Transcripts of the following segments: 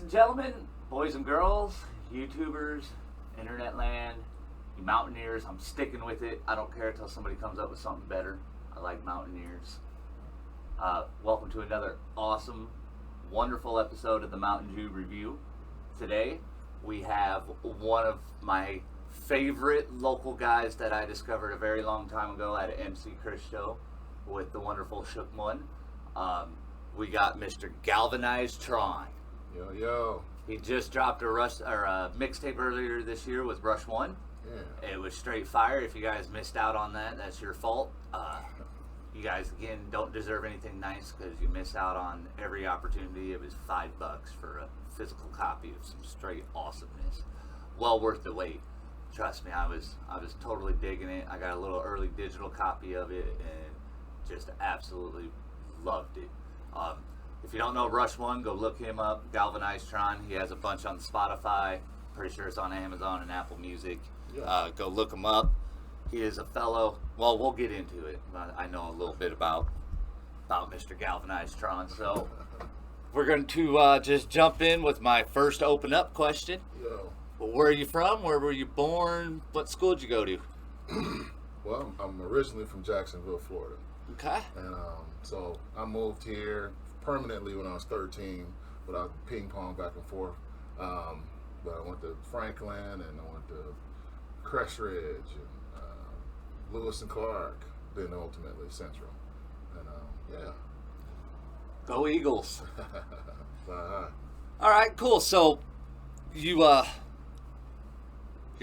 and gentlemen, boys and girls, YouTubers, internet land, you mountaineers, I'm sticking with it. I don't care until somebody comes up with something better. I like mountaineers. Welcome to another awesome, wonderful episode of the Mountain Dew Review. Today, we have one of my favorite local guys that I discovered a very long time ago at an MC Chris show with the wonderful Shook One. We got Mr. Galvanized Tron. Yo. He just dropped a mixtape earlier this year with Rush One. Yeah. It was straight fire. If you guys missed out on that, that's your fault. You guys, again, don't deserve anything nice because you miss out on every opportunity. It was $5 for a physical copy of some straight awesomeness. Well worth the wait. Trust me, I was totally digging it. I got a little early digital copy of it and just absolutely loved it. If you don't know Rush One, go look him up. Galvanized Tron. He has a bunch on Spotify. Pretty sure it's on Amazon and Apple Music. Yeah. Go look him up. He is a fellow. Well, we'll get into it. I know a little bit about Mr. Galvanized Tron. So we're going to just jump in with my first open up question. Yo. Well, where are you from? Where were you born? What school did you go to? Well, I'm originally from Jacksonville, Florida. Okay. And so I moved here permanently when I was 13, but I ping pong back and forth. But I went to Franklin and I went to Crestridge and Lewis and Clark, then ultimately Central. And yeah. Go Eagles. Uh-huh. All right, cool. So you're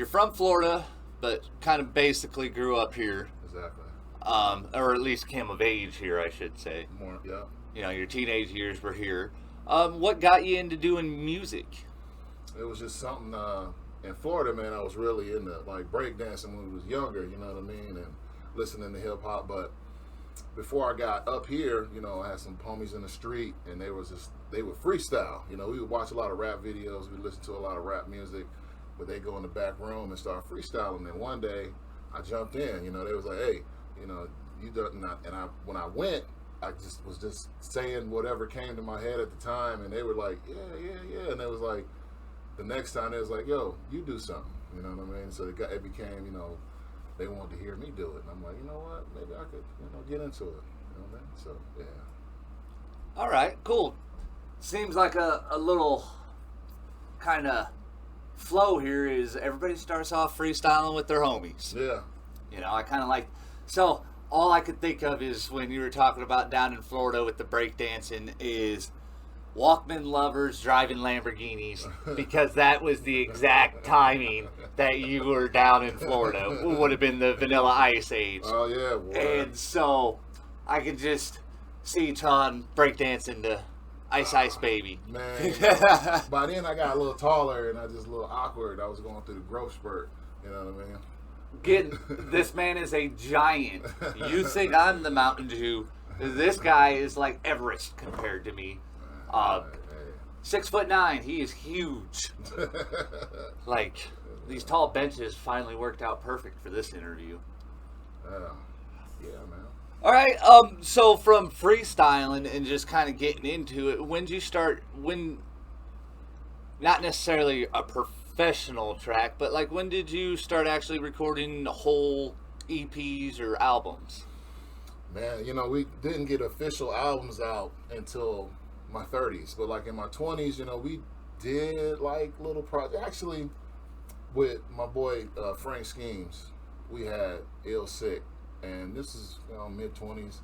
from Florida, but kind of basically grew up here. Exactly. Or at least came of age here, I should say. More, yeah. You know, your teenage years were here. What got you into doing music? It was just something in Florida, man. I was really into like breakdancing when I was younger, you know what I mean, and listening to hip hop. But before I got up here, you know, I had some homies in the street, and they would freestyle. You know, we would watch a lot of rap videos, we listen to a lot of rap music, but they go in the back room and start freestyling. And one day, I jumped in. You know, they was like, "Hey, you know, you don't." When I went, I was just saying whatever came to my head at the time, and they were like, "Yeah," and it was like. The next time it was like, yo, you do something, you know what I mean? So it became, you know, they wanted to hear me do it. And I'm like, you know what, maybe I could, you know, get into it, you know what I mean? So, yeah. All right, cool. Seems like a little kind of flow here is everybody starts off freestyling with their homies. Yeah. You know, I kind of like, so all I could think of is when you were talking about down in Florida with the breakdancing is Walkman lovers driving Lamborghinis, because that was the exact timing that you were down in Florida. It would have been the Vanilla Ice age. Oh, yeah, boy. And so I could just see Tron breakdancing to Ice Ice Baby. Man, by then I got a little taller and I just a little awkward. I was going through the growth spurt, you know what I mean? This man is a giant. You think I'm the Mountain Dew. This guy is like Everest compared to me. 6'9", he is huge. Like, these tall benches finally worked out perfect for this interview. Yeah, man. All right, so from freestyling and just kind of getting into it, when did you start, not necessarily a professional track, but like when did you start actually recording the whole EPs or albums? Man, you know, we didn't get official albums out until my 30s, but like in my 20s, you know, we did like little projects. Actually, with my boy Frank Schemes, we had Ill Sick, and this is, you know, mid 20s,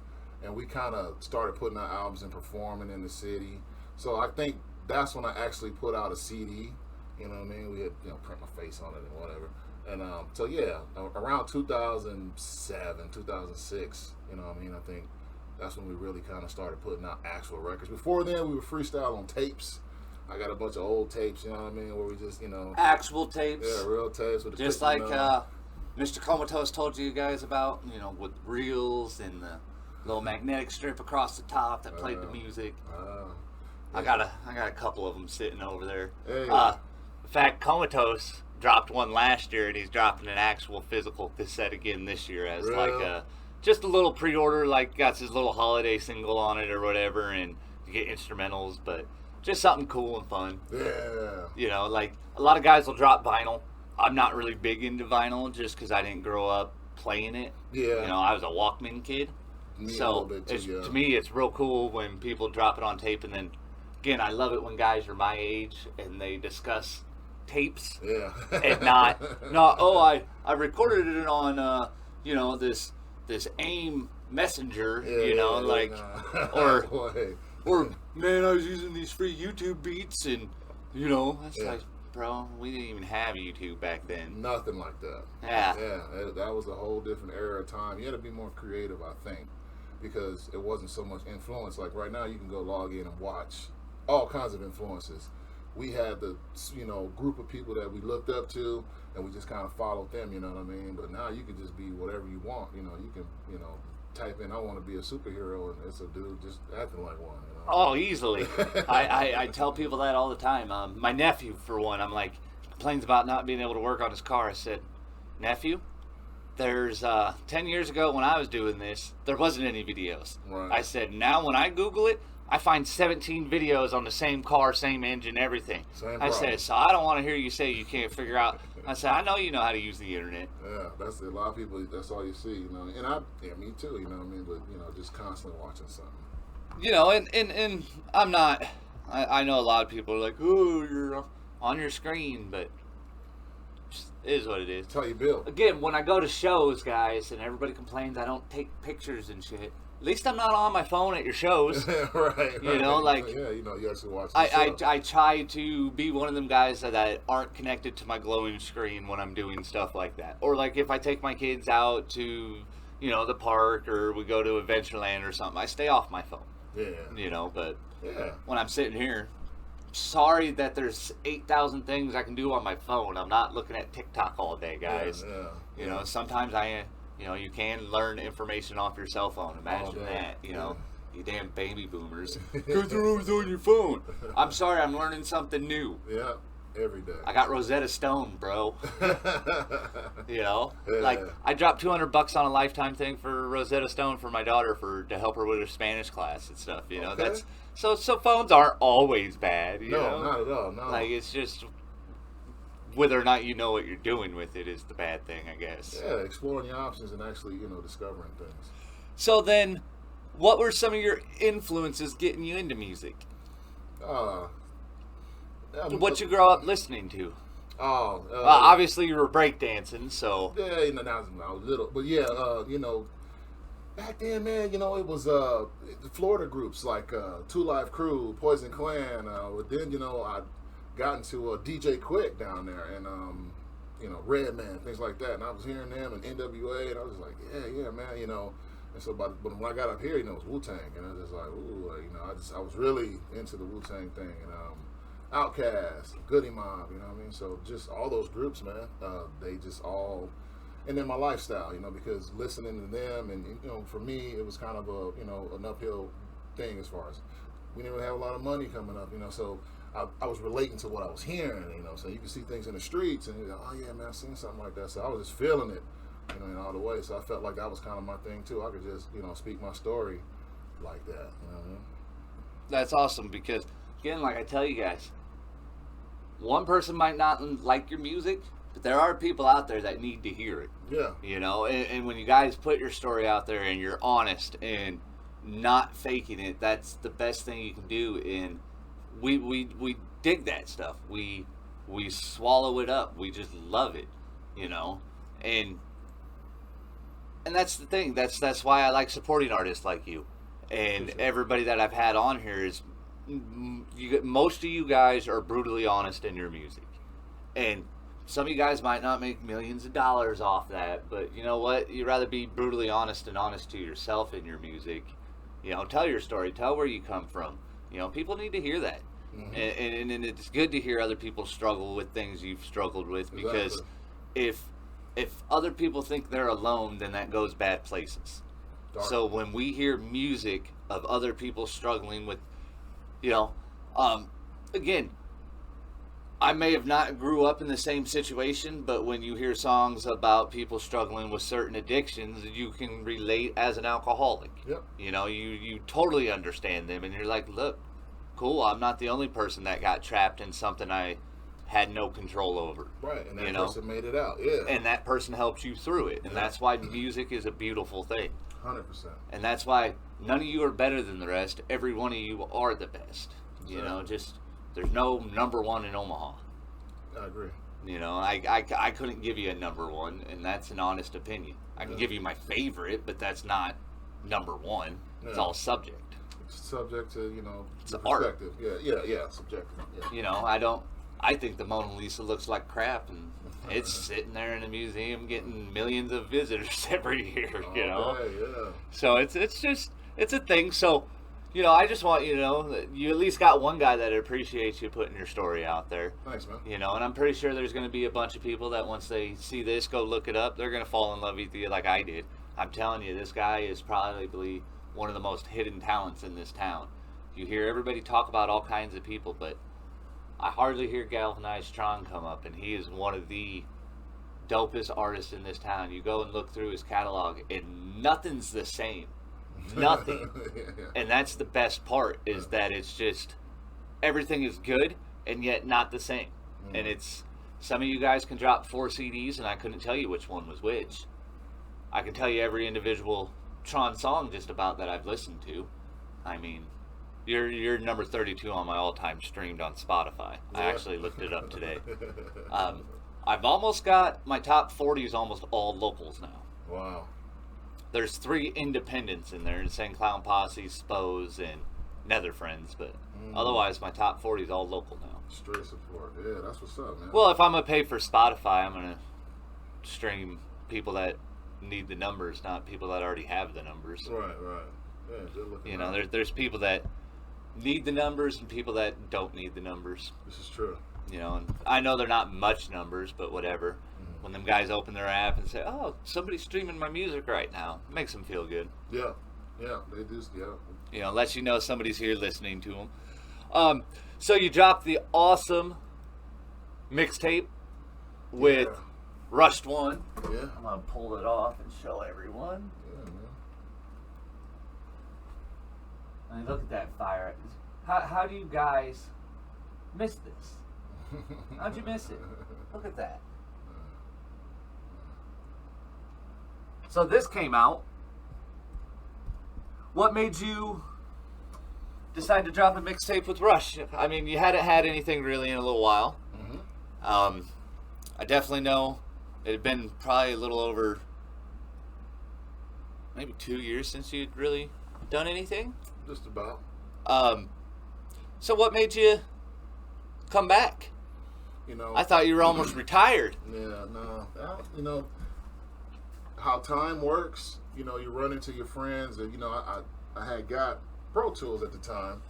and we kind of started putting out albums and performing in the city. So I think that's when I actually put out a CD. You know what I mean? We had, you know, print my face on it and whatever. And so yeah, around 2007, 2006, you know what I mean? I think that's when we really kind of started putting out actual records. Before then, we would freestyle on tapes. I got a bunch of old tapes, you know what I mean, where we just, you know. Actual tapes? Yeah, real tapes. With the just like Mr. Comatose told you guys about, you know, with reels and the little magnetic strip across the top that played the music. Yeah. I got a couple of them sitting over there. Hey. In fact, Comatose dropped one last year, and he's dropping an actual physical cassette again this year as really? like a just a little pre-order, like got his little holiday single on it or whatever, and you get instrumentals. But just something cool and fun. Yeah. You know, like a lot of guys will drop vinyl. I'm not really big into vinyl just because I didn't grow up playing it. Yeah. You know, I was a Walkman kid. Me a So little bit too, yeah. to me, it's real cool when people drop it on tape. And then, again, I love it when guys are my age and they discuss tapes Yeah. and not, oh, I recorded it on, you know, this AIM messenger, Yeah, you know, yeah, like, nah. or, Boy. or, man, I was using these free YouTube beats and, you know, it's Yeah. like, bro, we didn't even have YouTube back then. Nothing like that. Yeah. Yeah, that was a whole different era of time. You had to be more creative, I think, because it wasn't so much influence. Like right now, you can go log in and watch all kinds of influences. We had the, you know, group of people that we looked up to, and we just kind of followed them, you know what I mean? But now you can just be whatever you want, you know. You can, you know, type in, I want to be a superhero, and it's a dude just acting like one, you know? Oh, easily. I tell people that all the time. My nephew, for one, I'm like, complains about not being able to work on his car. I said, nephew, there's 10 years ago when I was doing this, there wasn't any videos. Right. I said, now when I Google it, I find 17 videos on the same car, same engine, everything. Same I problem. said, so I don't want to hear you say you can't figure out. I said, I know you know how to use the internet. Yeah, that's a lot of people. That's all you see, you know. And yeah, me too, you know what I mean. But you know, just constantly watching something. You know, and I'm not. I know a lot of people are like, oh, you're on your screen, but it is what it is. That's how you build. Again, when I go to shows, guys, and everybody complains I don't take pictures and shit. At least I'm not on my phone at your shows. right. You know, like, yeah, you know, you actually watch. I try to be one of them guys that aren't connected to my glowing screen when I'm doing stuff like that. Or like if I take my kids out to, you know, the park or we go to Adventureland or something, I stay off my phone. Yeah. You know, but Yeah. when I'm sitting here, sorry that there's 8,000 things I can do on my phone. I'm not looking at TikTok all day, guys. Yeah. You know, sometimes you know, you can learn information off your cell phone. Imagine that, you know, you damn baby boomers. Because they're always on your phone. I'm sorry, I'm learning something new. Yeah. Every day. I got Rosetta Stone, bro. You know, Yeah. like I dropped $200 on a lifetime thing for Rosetta Stone for my daughter to help her with her Spanish class and stuff. You know, Okay. that's so phones aren't always bad. You No, know? not at all. No. Like it's just whether or not you know what you're doing with it is the bad thing, I guess. Yeah, exploring your options and actually, you know, discovering things. So then, what were some of your influences getting you into music? What you grow up listening to? Obviously you were breakdancing, so Yeah, you know, now I was little, but yeah, you know, back then, man, you know, it was the Florida groups like Two Live Crew, Poison Clan. But then, you know, I got into DJ Quick down there, and you know, Redman, things like that. And I was hearing them and NWA, and I was just like, yeah, man, you know. And so, but when I got up here, you know, it was Wu-Tang, and I was just like, ooh, you know, I was really into the Wu-Tang thing, and Outkast, Goody Mob, you know what I mean? So just all those groups, man, they just all, and then my lifestyle, you know, because listening to them, and you know, for me, it was kind of a, you know, an uphill thing as far as we didn't really have a lot of money coming up, you know, so I was relating to what I was hearing, you know, so you can see things in the streets, and you're like, oh yeah, man, I've seen something like that, so I was just feeling it, you know, in all the way, so I felt like that was kind of my thing too. I could just, you know, speak my story like that, you know what I mean? that's awesome because, again, like I tell you guys, one person might not like your music, but there are people out there that need to hear it. Yeah. You know, and when you guys put your story out there and you're honest and not faking it, that's the best thing you can do. And we dig that stuff. We swallow it up. We just love it, you know. And that's the thing. That's why I like supporting artists like you. And everybody that I've had on here is most of you guys are brutally honest in your music. And some of you guys might not make millions of dollars off that, but you know what? You'd rather be brutally honest and honest to yourself in your music. You know, tell your story, tell where you come from. You know, people need to hear that. Mm-hmm. And it's good to hear other people struggle with things you've struggled with, because if other people think they're alone, then that goes bad places. Dark. So when we hear music of other people struggling with, you know, again, I may have not grew up in the same situation, but when you hear songs about people struggling with certain addictions, you can relate as an alcoholic. Yep. You know, you totally understand them, and you're like, look, cool. I'm not the only person that got trapped in something I had no control over. Right, and that you know? person made it out. Yeah. And that person helps you through it. And that's why music is a beautiful thing. 100%. And that's why none of you are better than the rest. Every one of you are the best. Exactly. You know, just there's no number one in Omaha. I agree. You know, I couldn't give you a number one, and that's an honest opinion. I can give you my favorite, but that's not number one. It's all subject. It's subject to, you know, it's perspective. Art. Yeah, subjective. Yeah. You know, I think the Mona Lisa looks like crap, and it's sitting there in a museum getting millions of visitors every year, you know? Yeah. So it's a thing. So, you know, I just want you to know that you at least got one guy that appreciates you putting your story out there. Thanks, man. You know, and I'm pretty sure there's going to be a bunch of people that once they see this, go look it up, they're going to fall in love with you like I did. I'm telling you, this guy is probably one of the most hidden talents in this town. You hear everybody talk about all kinds of people, but I hardly hear Galvanized Tron come up, and he is one of the dopest artists in this town. You go and look through his catalog, and nothing's the same. Nothing. And that's the best part, is that it's just everything is good and yet not the same. And it's, some of you guys can drop 4 CDs and I couldn't tell you which one was which. I can tell you every individual Tron song just about that I've listened to. I mean, you're number 32 on my all-time streamed on Spotify. I actually looked it up today. I've almost got my top 40 is almost all locals now. Wow. There's 3 independents in there, Insane Clown Posse, Spose, and Nether Friends, but otherwise my top 40 is all local now. Straight support. Yeah, that's what's up, man. Well, if I'm going to pay for Spotify, I'm going to stream people that need the numbers, not people that already have the numbers. Right. Yeah, good looking. You know, there's people that need the numbers and people that don't need the numbers. This is true. You know, and I know they're not much numbers, but whatever. When them guys open their app and say, "Oh, somebody's streaming my music right now," it makes them feel good. Yeah, they do. Yeah. You know, lets you know somebody's here listening to them. So you dropped the awesome mixtape with Rushed One. Yeah. I'm gonna pull it off and show everyone. Yeah, man. I mean, look at that fire. How do you guys miss this? How'd you miss it? Look at that. So this came out. What made you decide to drop a mixtape with Rush? I mean, you hadn't had anything really in a little while. I definitely know it had been probably a little over maybe 2 years since you'd really done anything. Just about. So what made you come back? You know, I thought you were almost retired. Yeah, no. You know how time works. You know, you run into your friends, and you know, I had got Pro Tools at the time,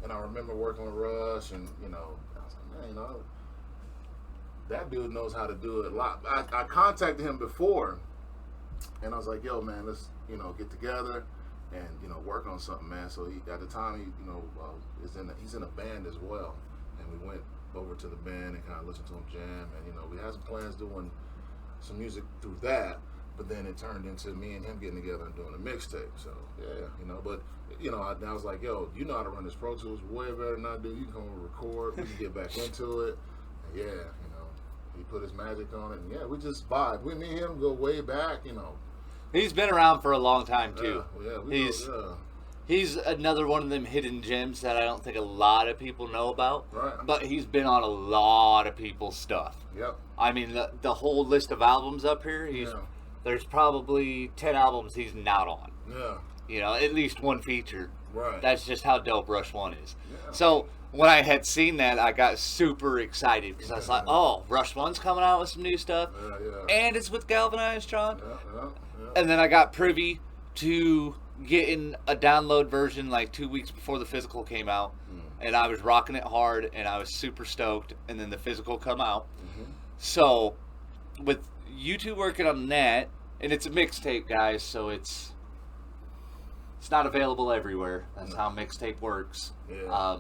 and I remember working with Rush, and you know, I was like, man, you know, that dude knows how to do it a lot. I contacted him before, and I was like, yo, man, let's get together and work on something, man. So at the time he's in a band as well, and we went over to the band and kind of listened to him jam, and we had some plans doing some music through that. But then it turned into me and him getting together and doing a mixtape. So yeah, but I was like, yo, you know how to run this Pro Tools way better than I do. You can come over, record, we can get back into it. And yeah, he put his magic on it, and yeah, we just vibe. Me and him go way back. He's been around for a long time too. Yeah, he's another one of them hidden gems that I don't think a lot of people know about. Right. But he's been on a lot of people's stuff. Yep. I mean, the whole list of albums up here, there's probably 10 albums he's not on. Yeah. At least one feature. Right. That's just how dope Rush One is. Yeah. So when I had seen that, I got super excited because I was like, oh, Rush One's coming out with some new stuff. Yeah. And it's with Galvanized Tron. Yeah. And then I got privy to getting a download version like 2 weeks before the physical came out. And I was rocking it hard and I was super stoked. And then the physical come out. So with you two working on that, and it's a mixtape, guys, so it's not available everywhere. That's how mixtape works. Yeah.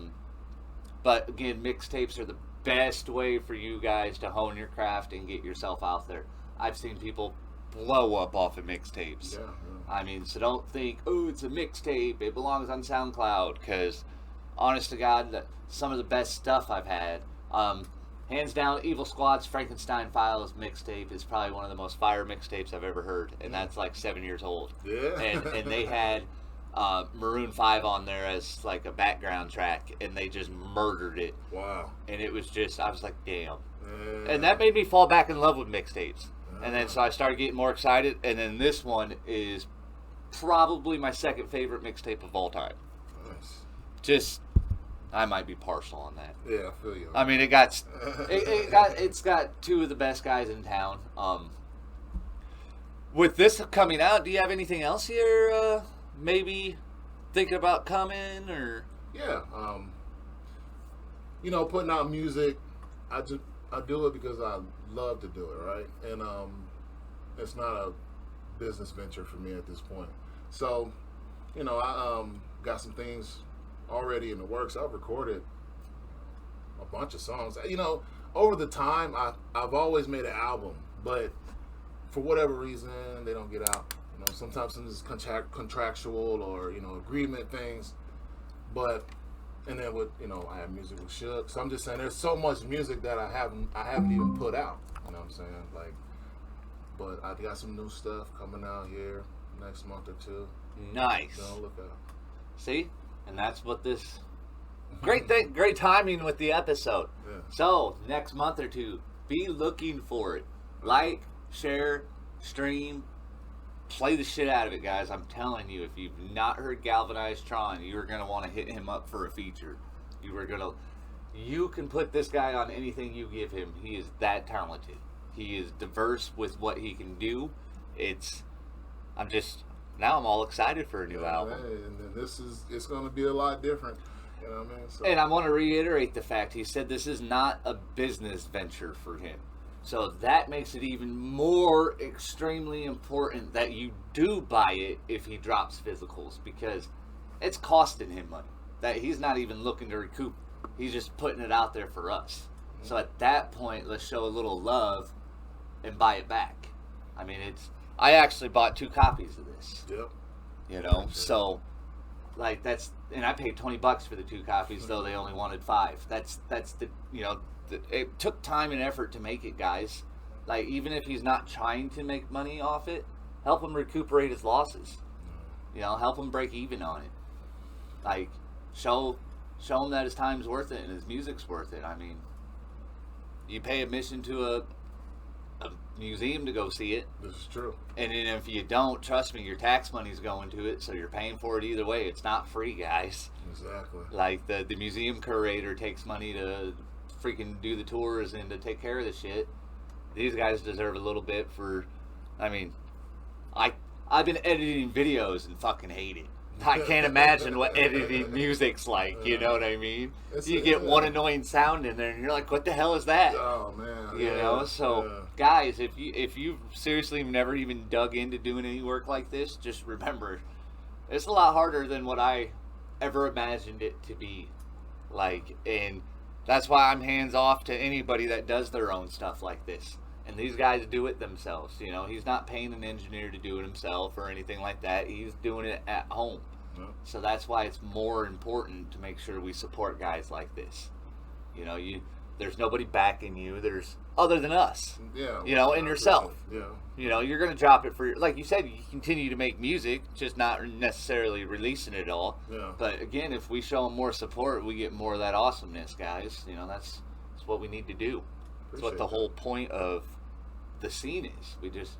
But again, mixtapes are the best way for you guys to hone your craft and get yourself out there. I've seen people blow up off of mixtapes. Yeah. I mean, so don't think, oh, it's a mixtape, it belongs on SoundCloud, because honest to God, some of the best stuff I've had. Hands down, Evil Squad's Frankenstein Files mixtape is probably one of the most fire mixtapes I've ever heard, and that's like 7 years old. Yeah. And they had Maroon 5 on there as like a background track, and they just murdered it. Wow. And it was just, I was like, damn. Yeah. And that made me fall back in love with mixtapes. And then so I started getting more excited, and then this one is probably my second favorite mixtape of all time. Nice. Just, I might be partial on that. Yeah, I feel you. I mean, it's got two of the best guys in town. With this coming out, do you have anything else here? Maybe thinking about coming or? Yeah, putting out music. I do it because I love to do it, right? And it's not a business venture for me at this point. So, I got some things already in the works. I've recorded a bunch of songs. Over the time, I've always made an album, but for whatever reason, they don't get out. Sometimes it's contractual or agreement things. But and then with I have music with Shook. So I'm just saying, there's so much music that I haven't even put out. You know what I'm saying? But I got some new stuff coming out here next month or two. Nice. Don't look out. See, and that's what this great timing with the episode. Yeah. So next month or two, be looking for it. Like, share, stream, play the shit out of it, guys. I'm telling you, if you've not heard Galvanized Tron, you're gonna want to hit him up for a feature. You can put this guy on anything you give him. He is that talented. He is diverse with what he can do. I'm all excited for a new album. And it's going to be a lot different. You know what I mean? So. And I want to reiterate the fact he said this is not a business venture for him. So that makes it even more extremely important that you do buy it if he drops physicals, because it's costing him money. That he's not even looking to recoup. He's just putting it out there for us. So at that point, let's show a little love and buy it back. I mean, I actually bought 2 copies of this. Yep. So like and I paid $20 for the 2 copies, though they only wanted 5. That's it took time and effort to make it, guys. Like, even if he's not trying to make money off it, help him recuperate his losses. Help him break even on it. Like, show him that his time's worth it and his music's worth it. I mean, you pay admission to a museum to go see it. This is true. And then if you don't, trust me, your tax money's going to it, so you're paying for it either way. It's not free, guys. Exactly. Like, the museum curator takes money to freaking do the tours and to take care of the shit. These guys deserve a little bit for, I mean, I've been editing videos and fucking hate it. I can't imagine what editing music's like, you know what I mean? You get one annoying sound in there and you're like, what the hell is that? Oh man. Guys, if you seriously never even dug into doing any work like this, just remember, it's a lot harder than what I ever imagined it to be. Like, and that's why I'm hands off to anybody that does their own stuff like this. And these guys do it themselves. He's not paying an engineer to do it himself or anything like that. He's doing it at home. So that's why it's more important to make sure we support guys like this. There's nobody backing you. There's other than us. Yeah. And yourself. Yeah. You're going to drop it for, like you said, you continue to make music, just not necessarily releasing it all. Yeah. But again, if we show them more support, we get more of that awesomeness, guys. That's what we need to do. That's what the whole point of the scene is. We just,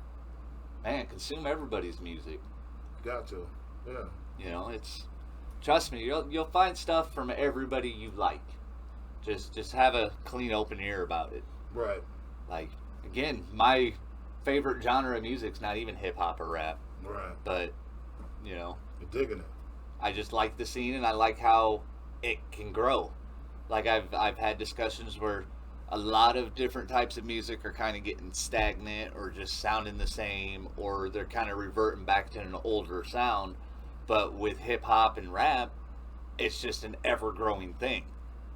consume everybody's music. Got to. Yeah. Trust me, you'll find stuff from everybody you like. Just have a clean, open ear about it. Right. Like, again, my favorite genre of music's not even hip hop or rap. Right. But, You're digging it. I just like the scene and I like how it can grow. Like, I've had discussions where a lot of different types of music are kind of getting stagnant or just sounding the same, or they're kind of reverting back to an older sound. But with hip hop and rap, it's just an ever growing thing.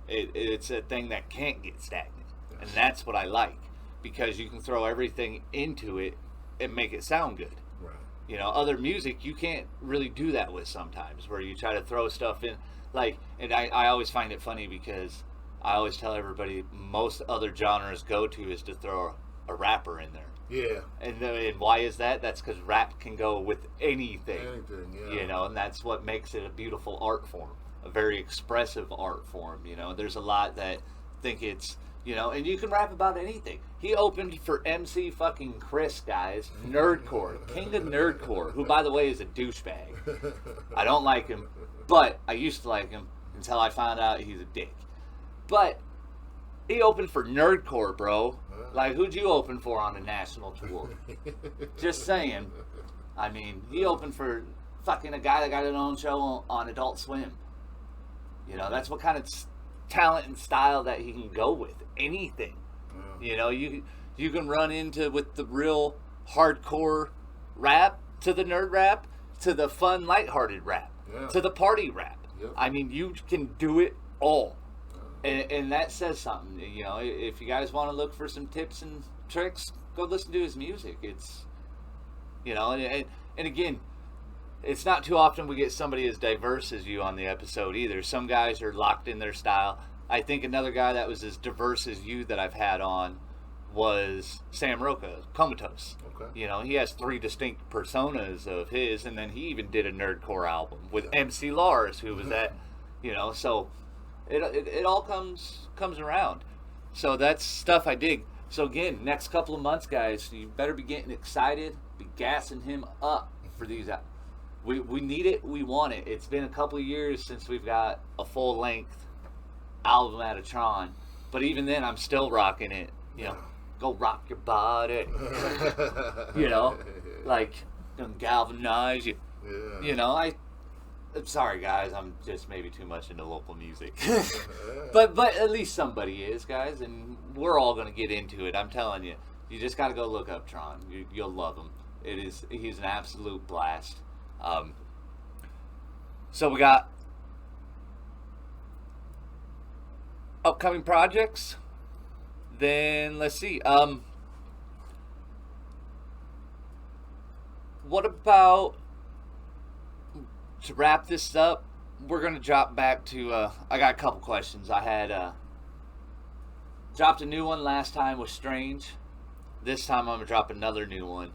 It's a thing that can't get stagnant. Yes. And that's what I like, because you can throw everything into it and make it sound good. Right. You know, other music you can't really do that with sometimes, where you try to throw stuff in. Like, and I always find it funny because I always tell everybody most other genres go to is to throw a rapper in there. Yeah. And why is that? That's because rap can go with anything. Anything, yeah. You know, and that's what makes it a beautiful art form, a very expressive art form. You know, there's a lot that think it's, you know, and you can rap about anything. He opened for MC fucking Chris, guys. Nerdcore. King of Nerdcore, who, by the way, is a douchebag. I don't like him, but I used to like him until I found out he's a dick. But he opened for Nerdcore, bro. Like, who'd you open for on a national tour? Just saying. I mean, he opened for fucking a guy that got his own show on Adult Swim. You know, that's what kind of talent and style that he can go with. Anything. You know, you can run into with the real hardcore rap to the nerd rap to the fun, lighthearted rap to the party rap. Yep. I mean, you can do it all. And that says something. You know, if you guys want to look for some tips and tricks, go listen to his music. It's, you know, and again, it's not too often we get somebody as diverse as you on the episode either. Some guys are locked in their style. I think another guy that was as diverse as you that I've had on was Sam Roca, Comatose. Okay. You know, he has 3 distinct personas of his, and then he even did a nerdcore album with MC Lars, who was that, you know, so it all comes around. So that's stuff I dig. So again, next couple of months, guys, you better be getting excited, be gassing him up for these. We need it, we want it. It's been a couple of years since we've got a full length album out of Tron, but even then I'm still rocking it. You know, go rock your body. You know, like galvanize you. Yeah. You know, I'm sorry guys, I'm just maybe too much into local music. but at least somebody is, guys, and we're all gonna get into it. I'm telling you, you just gotta go look up Tron. You'll love him. He's an absolute blast. So we got upcoming projects. Then let's see. What about, to wrap this up, we're gonna drop back to I got a couple questions. I had dropped a new one last time with Strange. This time I'm gonna drop another new one.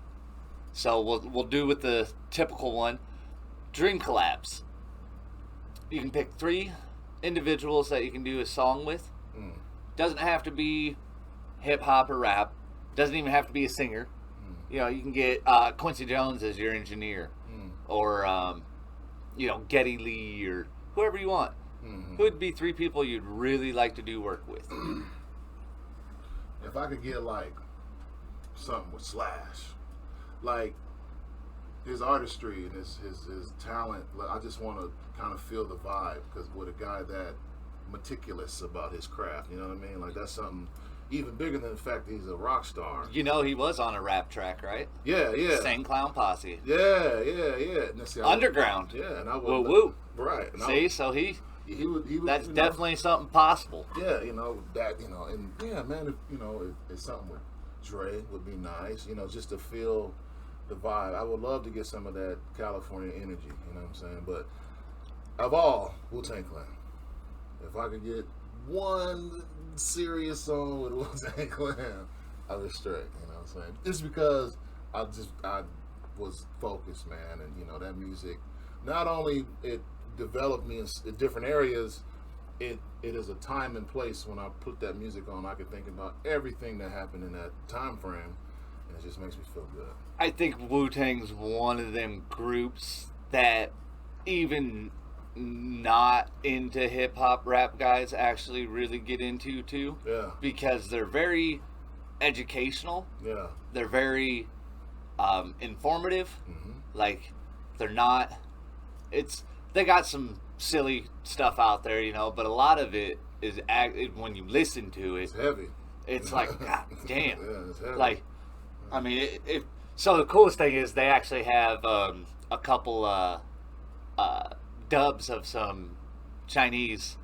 So we'll do with the typical one. Dream collabs. You can pick 3 individuals that you can do a song with. Doesn't have to be hip hop or rap. Doesn't even have to be a singer. You know, you can get Quincy Jones as your engineer, or you know, Geddy Lee, or whoever you want. Who would be 3 people you'd really like to do work with? If I could get like something with Slash, like his artistry and his talent, I just want to kind of feel the vibe, because with a guy that meticulous about his craft, you know what I mean? Like, that's something even bigger than the fact that he's a rock star. You know, he was on a rap track, right? Yeah. Same Clown Posse. Yeah. And see, Underground. And I would. Woo woo. Right. And See, so he would. That's definitely something possible. Yeah, you know that. You know, and yeah, man. If something with Dre would be nice. You know, just to feel the vibe. I would love to get some of that California energy. You know what I'm saying? But of all, Wu-Tang Clan. If I could get one serious song with Wu-Tang Clan, I was straight. You know what I'm saying? Just because I was focused, man, and you know that music. Not only it developed me in different areas, it is a time and place when I put that music on. I could think about everything that happened in that time frame, and it just makes me feel good. I think Wu-Tang's one of them groups that even not into hip-hop rap guys actually really get into too. Yeah. Because they're very educational. Yeah. They're very informative. Like, they're not, they got some silly stuff out there, you know, but a lot of it is, when you listen to it, it's heavy. It's like, God damn. Yeah, it's heavy. Like, I mean, so the coolest thing is they actually have a couple dubs of some Chinese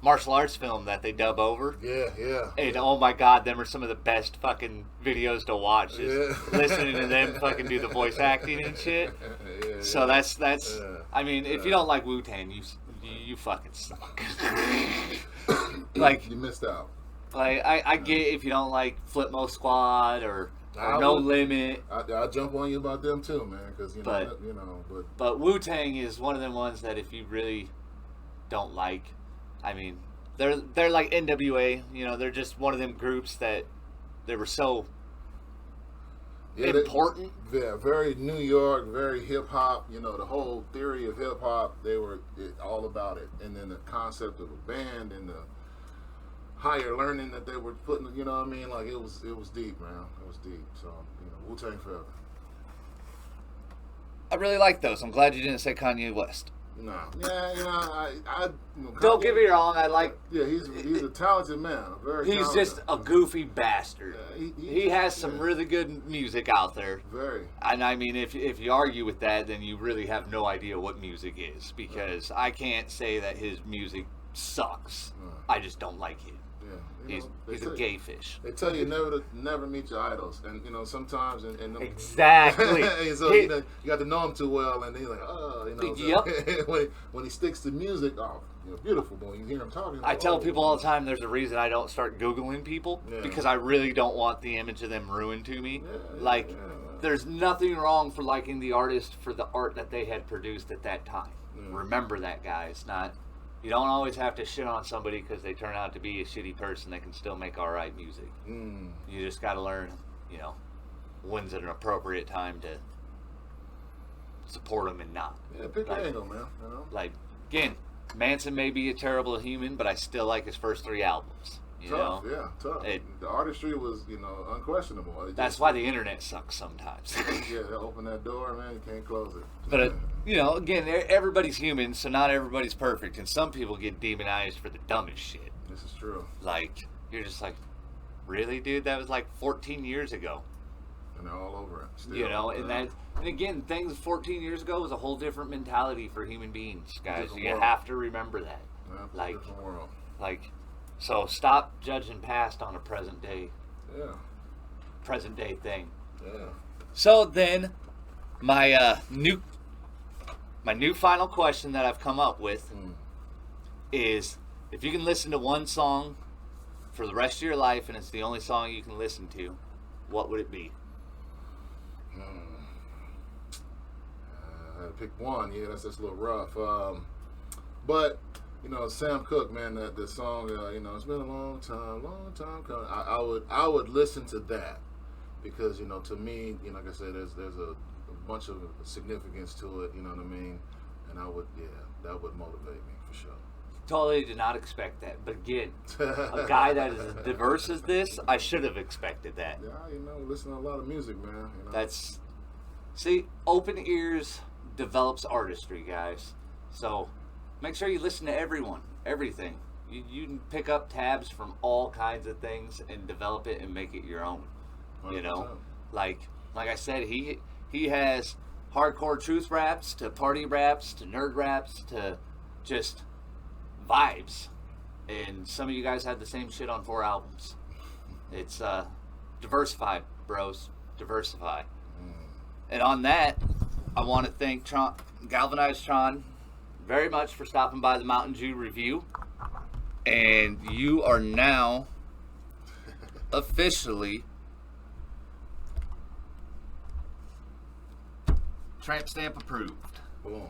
martial arts film that they dub over. Yeah. And oh my god, them are some of the best fucking videos to watch. Just listening to them fucking do the voice acting and shit. So that's. I mean, if you don't like Wu-Tang, you fucking suck. Like you missed out. Like I get if you don't like Flipmo Squad or No Limit. I'll jump on you about them too, man, because But Wu-Tang is one of them ones that if you really don't like, I mean, they're like NWA. You know, they're just one of them groups that they were so important. Very New York, very hip hop. You know, the whole theory of hip hop, they were all about it. And then the concept of a band and the higher learning that they were putting, you know what I mean? Like it was deep, man. It was deep. So, Wu-Tang forever. I really like those. I'm glad you didn't say Kanye West. No. Yeah, I don't get me wrong, I like... Yeah, he's a talented man. He's just a goofy bastard. Yeah, he has some really good music out there. Very. And I mean, if you argue with that, then you really have no idea what music is. Because I can't say that his music sucks. I just don't like it. Yeah, he's a gay fish. They tell you never meet your idols, and exactly. So you got to know him too well, and he's like, Yep. when he sticks to music, beautiful boy. You hear him talking. I tell people all the time, there's a reason I don't start Googling people because I really don't want the image of them ruined to me. There's nothing wrong for liking the artist for the art that they had produced at that time. Remember that, guys. You don't always have to shit on somebody because they turn out to be a shitty person. They can still make all right music. You just got to learn, when's an appropriate time to support them and not. Yeah, pick your angle, man. Like, again, Manson may be a terrible human, but I still like his first 3 albums. Tough. The artistry was, unquestionable. That's why the internet sucks sometimes. Yeah, they open that door, man. You can't close it. But, again, everybody's human, so not everybody's perfect. And some people get demonized for the dumbest shit. This is true. Like, you're just like, really, dude? That was like 14 years ago. And they're all over it. Still, and again, things 14 years ago was a whole different mentality for human beings, guys. You world. have to remember that. Yeah, different world. So stop judging past on a present day thing. Yeah. So then, my new final question that I've come up with is, if you can listen to one song for the rest of your life and it's the only song you can listen to, what would it be? I had to pick one. Yeah, that's just a little rough. But Sam Cooke, man, the song, it's been a long time coming. I would listen to that because, to me, like I said, there's a bunch of significance to it, you know what I mean? And that would motivate me for sure. Totally did not expect that. But again, a guy that is as diverse as this, I should have expected that. Yeah, listen to a lot of music, man. See, open ears develops artistry, guys. So make sure you listen to everything. You can pick up tabs from all kinds of things and develop it and make it your own. 100%. Like I said, he has hardcore truth raps to party raps to nerd raps to just vibes. And some of you guys had the same shit on 4 albums. It's diversify, bros. Diversify. And on that, I want to thank Galvanized Tron very much for stopping by the Mountain Dew review. And you are now officially tramp stamp approved. Boom.